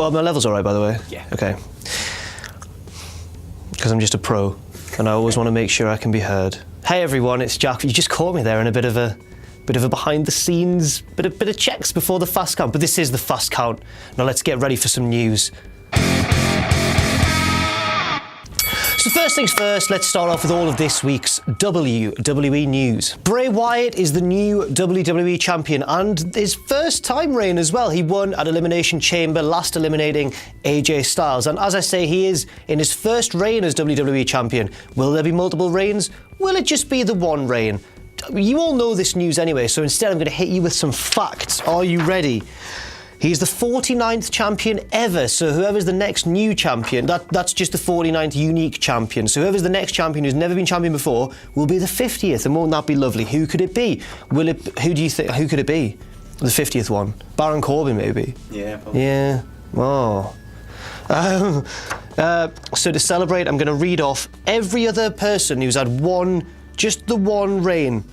Oh, my level's all right, by the way? Yeah. Okay. Because I'm just a pro, and I always want to make sure I can be heard. Hey everyone, it's Jack. You just caught me there in a bit of a behind the scenes, bit of checks before the fast count, but this is the fast count. Now let's get ready for some news. So first things first, let's start off with all of this week's WWE news. Bray Wyatt is the new WWE champion, and his first time reign as well. He won at Elimination Chamber, last eliminating AJ Styles. And as I say, he is in his first reign as WWE champion. Will there be multiple reigns? Will it just be the one reign? You all know this news anyway, so instead I'm going to hit you with some facts. Are you ready? He's the 49th champion ever, so whoever's the next new champion, that's just the 49th unique champion. So whoever's the next champion who's never been champion before will be the 50th, and won't that be lovely? Who could it be? Who do you think, who could it be? The 50th one? Baron Corbin, maybe? Yeah, probably. Yeah. Oh. So to celebrate, I'm going to read off every other person who's had just the one reign.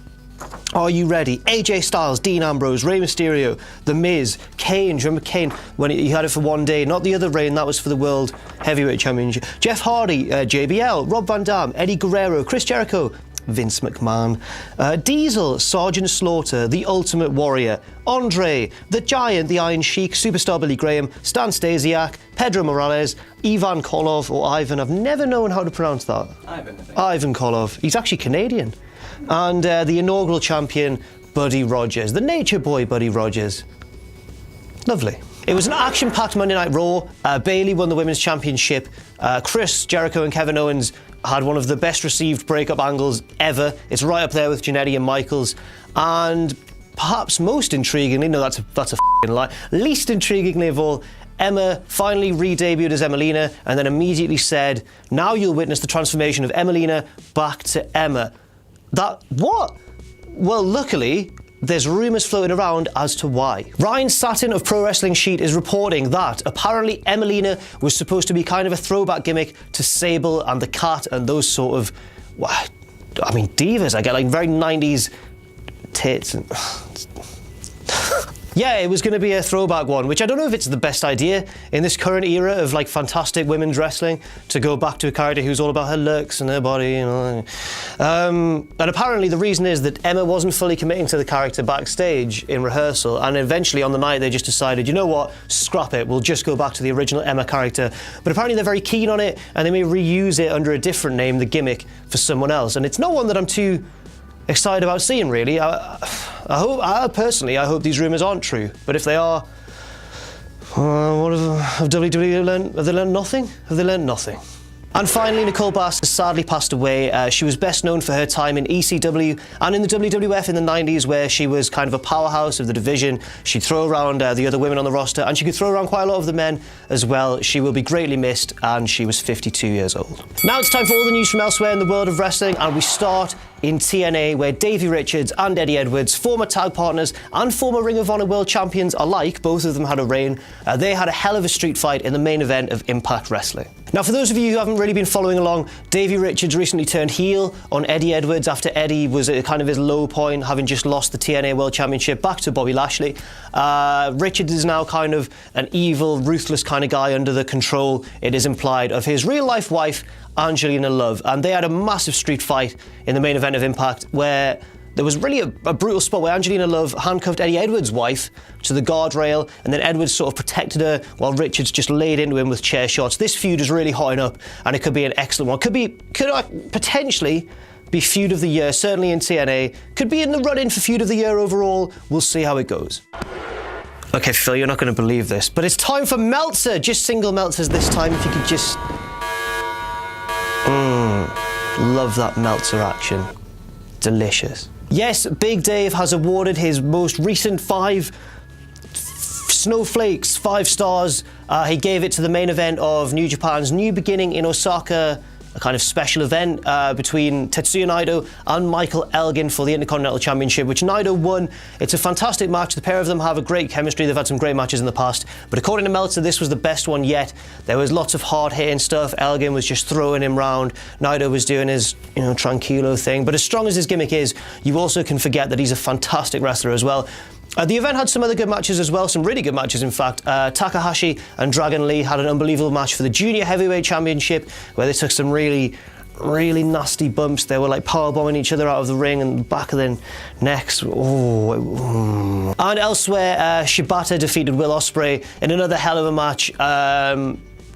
Are you ready? AJ Styles, Dean Ambrose, Rey Mysterio, The Miz, Kane. Do you remember Kane when he had it for one day? Not the other reign, that was for the World Heavyweight Championship. Jeff Hardy, JBL, Rob Van Dam, Eddie Guerrero, Chris Jericho, Vince McMahon, Diesel, Sergeant Slaughter, The Ultimate Warrior, Andre, The Giant, The Iron Sheik, Superstar Billy Graham, Stan Stasiak, Pedro Morales, Ivan Koloff, or Ivan. I've never known how to pronounce that. Ivan, I think. Ivan Koloff. He's actually Canadian. And the inaugural champion, Buddy Rogers. The Nature Boy, Buddy Rogers. Lovely. It was an action-packed Monday Night Raw. Bayley won the Women's Championship. Chris Jericho and Kevin Owens had one of the best-received breakup angles ever. It's right up there with Jannetty and Michaels. And perhaps most intriguingly, no, that's a f***ing lie, least intriguingly of all, Emma finally re-debuted as Emelina and then immediately said, now you'll witness the transformation of Emelina back to Emma. What? Well, luckily, there's rumours floating around as to why. Ryan Satin of Pro Wrestling Sheet is reporting that apparently Emelina was supposed to be kind of a throwback gimmick to Sable and the Cat and those sort of, I mean, divas. I get like very 90s tits and... Yeah, it was going to be a throwback one, which I don't know if it's the best idea in this current era of like fantastic women's wrestling to go back to a character who's all about her looks and her body, you know. And apparently the reason is that Emma wasn't fully committing to the character backstage in rehearsal, and eventually on the night they just decided, you know what, scrap it, we'll just go back to the original Emma character. But apparently they're very keen on it, and they may reuse it under a different name, the gimmick, for someone else. And it's not one that I'm too excited about seeing, really. I hope these rumours aren't true. But if they are, what have WWE learned? Have they learned nothing? Have they learned nothing? And finally, Nicole Bass has sadly passed away. She was best known for her time in ECW and in the WWF in the 90s, where she was kind of a powerhouse of the division. She'd throw around the other women on the roster, and she could throw around quite a lot of the men as well. She will be greatly missed, and she was 52 years old. Now it's time for all the news from elsewhere in the world of wrestling, and we start in TNA, where Davey Richards and Eddie Edwards, former tag partners and former Ring of Honor World Champions alike, both of them had a reign. They had a hell of a street fight in the main event of Impact Wrestling. Now, for those of you who haven't really been following along, Davey Richards recently turned heel on Eddie Edwards after Eddie was at kind of his low point, having just lost the TNA World Championship back to Bobby Lashley. Richards is now kind of an evil, ruthless kind of guy under the control, it is implied, of his real-life wife, Angelina Love. And they had a massive street fight in the main event of Impact, where there was really a brutal spot where Angelina Love handcuffed Eddie Edwards' wife to the guardrail, and then Edwards sort of protected her while Richards just laid into him with chair shots. This feud is really hotting up, and it could be an excellent one. Could potentially be feud of the year, certainly in TNA. Could be in the run-in for feud of the year overall. We'll see how it goes. Okay, Phil, you're not going to believe this, but it's time for Meltzer. Just single Meltzers this time, if you could just... Love that Meltzer action. Delicious. Yes, Big Dave has awarded his most recent 5 snowflakes 5 stars. He gave it to the main event of New Japan's New Beginning in Osaka, a kind of special event between Tetsuya Naito and Michael Elgin for the Intercontinental Championship, which Naito won. It's a fantastic match. The pair of them have a great chemistry. They've had some great matches in the past. But according to Meltzer, this was the best one yet. There was lots of hard-hitting stuff. Elgin was just throwing him round. Naito was doing his, tranquilo thing. But as strong as his gimmick is, you also can forget that he's a fantastic wrestler as well. The event had some other good matches as well, some really good matches in fact. Takahashi and Dragon Lee had an unbelievable match for the Junior Heavyweight Championship where they took some really nasty bumps. They were like powerbombing each other out of the ring and the back of their necks. And elsewhere, Shibata defeated Will Ospreay in another hell of a match.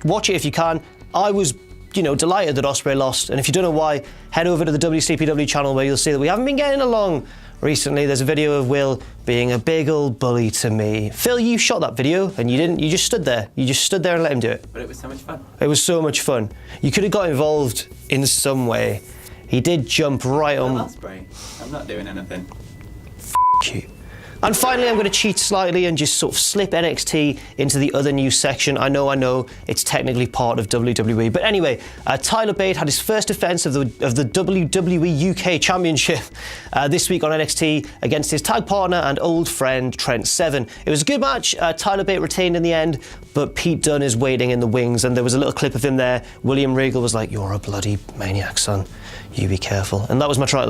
Watch it if you can. I was, delighted that Ospreay lost, and if you don't know why, head over to the WCPW channel where you'll see that we haven't been getting along recently. There's a video of Will being a big old bully to me. Phil, you shot that video and you didn't, you just stood there. You just stood there and let him do it. But it was so much fun. It was so much fun. You could have got involved in some way. He did jump right on. That's Bray. I'm not doing anything. F you. And finally, I'm going to cheat slightly and just sort of slip NXT into the other news section. I know, it's technically part of WWE. But anyway, Tyler Bate had his first defense of the WWE UK Championship this week on NXT against his tag partner and old friend Trent Seven. It was a good match. Tyler Bate retained in the end, but Pete Dunne is waiting in the wings, and there was a little clip of him there. William Regal was like, "You're a bloody maniac, son. You be careful." And that was me trying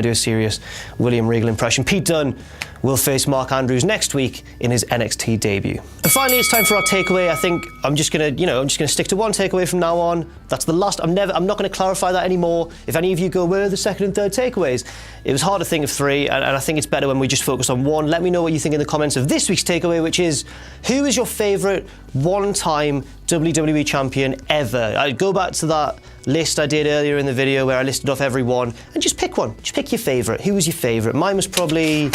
to do a serious William Regal impression. Pete Dunne will face Mark Andrews next week in his NXT debut. And finally, it's time for our takeaway. I think I'm just gonna stick to one takeaway from now on. That's the last. I'm not gonna clarify that anymore. If any of you go, where are the second and third takeaways? It was hard to think of three, and I think it's better when we just focus on one. Let me know what you think in the comments of this week's takeaway, which is, who is your favourite one-time WWE champion ever? I'd go back to that list I did earlier in the video where I listed off every one, and just pick one. Just pick your favourite. Who was your favourite? Mine was probably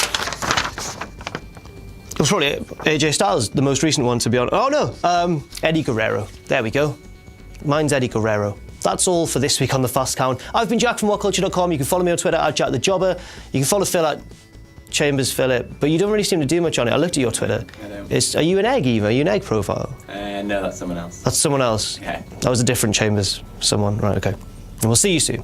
AJ Styles, the most recent one, to be honest. Oh no, Eddie Guerrero. There we go. Mine's Eddie Guerrero. That's all for this week on The Fast Count. I've been Jack from WhatCulture.com. You can follow me on Twitter at JackTheJobber. You can follow Phil at Chambers Philip, but you don't really seem to do much on it. I looked at your Twitter. I don't. Are you an egg, Eva? Are you an egg profile? No, that's someone else. That's someone else? Okay. That was a different Chambers someone. Right, okay. And we'll see you soon.